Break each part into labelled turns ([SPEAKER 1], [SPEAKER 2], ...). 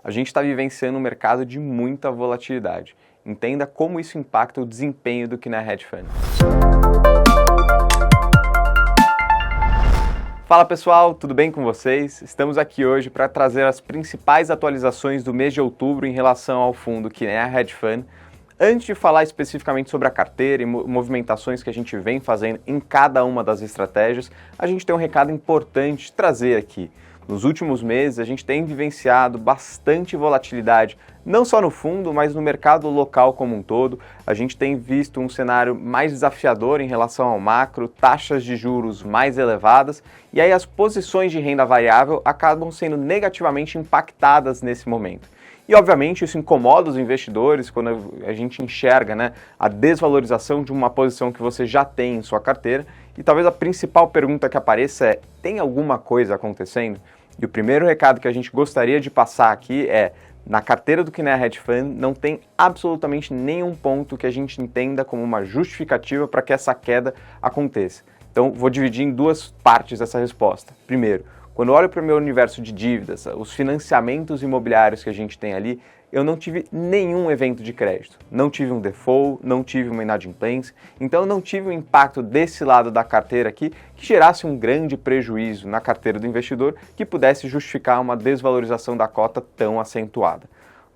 [SPEAKER 1] A gente está vivenciando um mercado de muita volatilidade. Entenda como isso impacta o desempenho do Kinea Hedge Fund. Fala pessoal, tudo bem com vocês? Estamos aqui hoje para trazer as principais atualizações do mês de outubro em relação ao fundo Kinea Hedge Fund. Antes de falar especificamente sobre a carteira e movimentações que a gente vem fazendo em cada uma das estratégias, a gente tem um recado importante de trazer aqui. Nos últimos meses, a gente tem vivenciado bastante volatilidade, não só no fundo, mas no mercado local como um todo. A gente tem visto um cenário mais desafiador em relação ao macro, taxas de juros mais elevadas, e aí as posições de renda variável acabam sendo negativamente impactadas nesse momento. E, obviamente, isso incomoda os investidores quando a gente enxerga, a desvalorização de uma posição que você já tem em sua carteira. E talvez a principal pergunta que apareça é: tem alguma coisa acontecendo? E o primeiro recado que a gente gostaria de passar aqui é: na carteira do Kinea Hedge Fund não tem absolutamente nenhum ponto que a gente entenda como uma justificativa para que essa queda aconteça. Então, vou dividir em duas partes essa resposta. Primeiro, quando eu olho para o meu universo de dívidas, os financiamentos imobiliários que a gente tem ali, eu não tive nenhum evento de crédito. Não tive um default, não tive uma inadimplência, então eu não tive um impacto desse lado da carteira aqui que gerasse um grande prejuízo na carteira do investidor que pudesse justificar uma desvalorização da cota tão acentuada.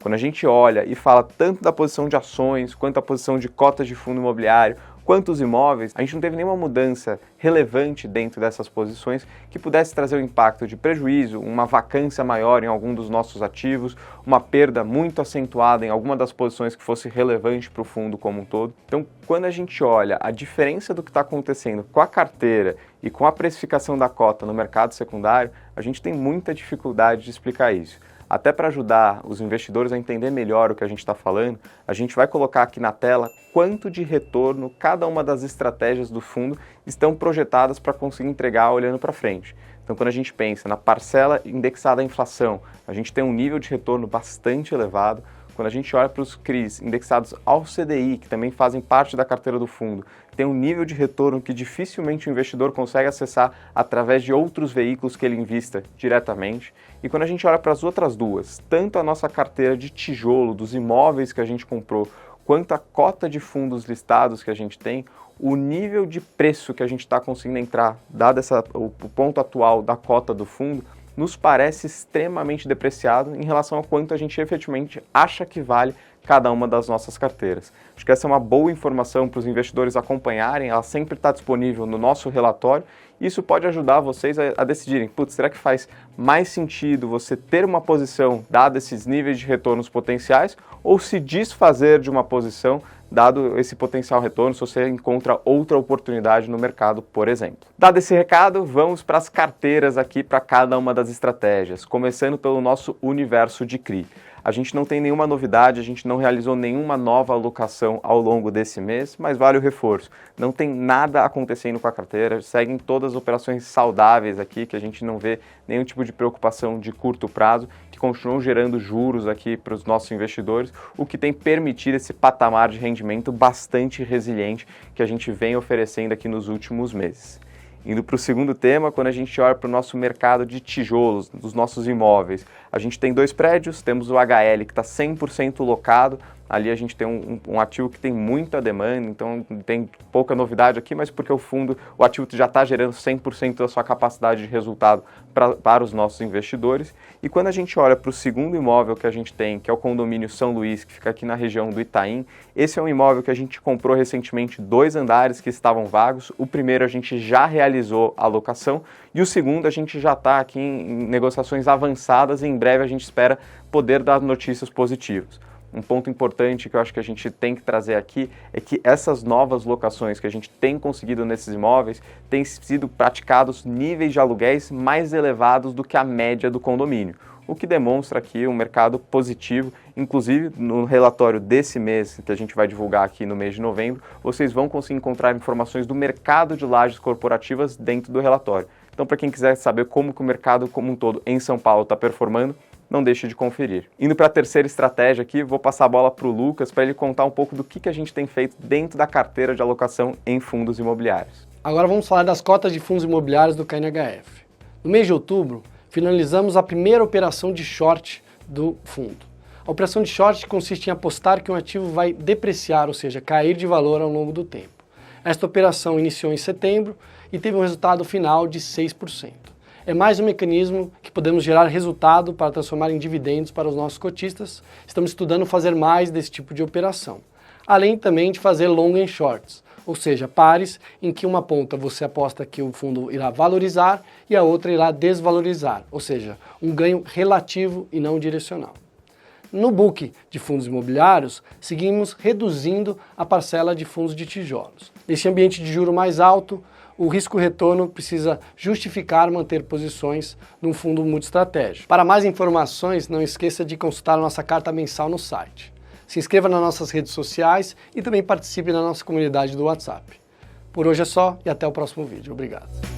[SPEAKER 1] Quando a gente olha e fala tanto da posição de ações, quanto da posição de cotas de fundo imobiliário, quanto os imóveis, a gente não teve nenhuma mudança relevante dentro dessas posições que pudesse trazer um impacto de prejuízo, uma vacância maior em algum dos nossos ativos, uma perda muito acentuada em alguma das posições que fosse relevante para o fundo como um todo. Então, quando a gente olha a diferença do que está acontecendo com a carteira e com a precificação da cota no mercado secundário, a gente tem muita dificuldade de explicar isso. Até para ajudar os investidores a entender melhor o que a gente está falando, a gente vai colocar aqui na tela quanto de retorno cada uma das estratégias do fundo estão projetadas para conseguir entregar olhando para frente. Então, quando a gente pensa na parcela indexada à inflação, a gente tem um nível de retorno bastante elevado. Quando a gente olha para os CRIs indexados ao CDI, que também fazem parte da carteira do fundo, tem um nível de retorno que dificilmente o investidor consegue acessar através de outros veículos que ele invista diretamente. E quando a gente olha para as outras duas, tanto a nossa carteira de tijolo, dos imóveis que a gente comprou, quanto a cota de fundos listados que a gente tem, o nível de preço que a gente está conseguindo entrar, dado o ponto atual da cota do fundo, nos parece extremamente depreciado em relação a quanto a gente efetivamente acha que vale cada uma das nossas carteiras. Acho que essa é uma boa informação para os investidores acompanharem, ela sempre está disponível no nosso relatório, e isso pode ajudar vocês a decidirem, será que faz mais sentido você ter uma posição, dado esses níveis de retornos potenciais, ou se desfazer de uma posição, dado esse potencial retorno, se você encontra outra oportunidade no mercado, por exemplo. Dado esse recado, vamos para as carteiras aqui para cada uma das estratégias, começando pelo nosso universo de CRI. A gente não tem nenhuma novidade, a gente não realizou nenhuma nova alocação ao longo desse mês, mas vale o reforço. Não tem nada acontecendo com a carteira, seguem todas as operações saudáveis aqui, que a gente não vê nenhum tipo de preocupação de curto prazo, que continuam gerando juros aqui para os nossos investidores, o que tem permitido esse patamar de rendimento bastante resiliente que a gente vem oferecendo aqui nos últimos meses. Indo para o segundo tema, quando a gente olha para o nosso mercado de tijolos, dos nossos imóveis, a gente tem dois prédios, temos o HL que está 100% locado, ali a gente tem um ativo que tem muita demanda, então tem pouca novidade aqui, mas porque o ativo já está gerando 100% da sua capacidade de resultado para os nossos investidores. E quando a gente olha para o segundo imóvel que a gente tem, que é o condomínio São Luís, que fica aqui na região do Itaim, esse é um imóvel que a gente comprou recentemente 2 andares que estavam vagos. O primeiro a gente já realizou a locação e o segundo a gente já está aqui em negociações avançadas e em breve a gente espera poder dar notícias positivas. Um ponto importante que eu acho que a gente tem que trazer aqui é que essas novas locações que a gente tem conseguido nesses imóveis têm sido praticados níveis de aluguéis mais elevados do que a média do condomínio, o que demonstra aqui um mercado positivo. Inclusive, no relatório desse mês, que a gente vai divulgar aqui no mês de novembro, vocês vão conseguir encontrar informações do mercado de lajes corporativas dentro do relatório. Então, para quem quiser saber como que o mercado como um todo em São Paulo está performando, não deixe de conferir. Indo para a terceira estratégia aqui, vou passar a bola para o Lucas para ele contar um pouco do que a gente tem feito dentro da carteira de alocação em fundos imobiliários.
[SPEAKER 2] Agora vamos falar das cotas de fundos imobiliários do KNHF. No mês de outubro, finalizamos a primeira operação de short do fundo. A operação de short consiste em apostar que um ativo vai depreciar, ou seja, cair de valor ao longo do tempo. Esta operação iniciou em setembro e teve um resultado final de 6%. É mais um mecanismo que podemos gerar resultado para transformar em dividendos para os nossos cotistas. Estamos estudando fazer mais desse tipo de operação. Além também de fazer long and shorts, ou seja, pares em que uma ponta você aposta que o fundo irá valorizar e a outra irá desvalorizar, ou seja, um ganho relativo e não direcional. No book de fundos imobiliários, seguimos reduzindo a parcela de fundos de tijolos. Neste ambiente de juro mais alto, o risco-retorno precisa justificar manter posições num fundo multiestratégico. Para mais informações, não esqueça de consultar a nossa carta mensal no site. Se inscreva nas nossas redes sociais e também participe da nossa comunidade do WhatsApp. Por hoje é só e até o próximo vídeo. Obrigado.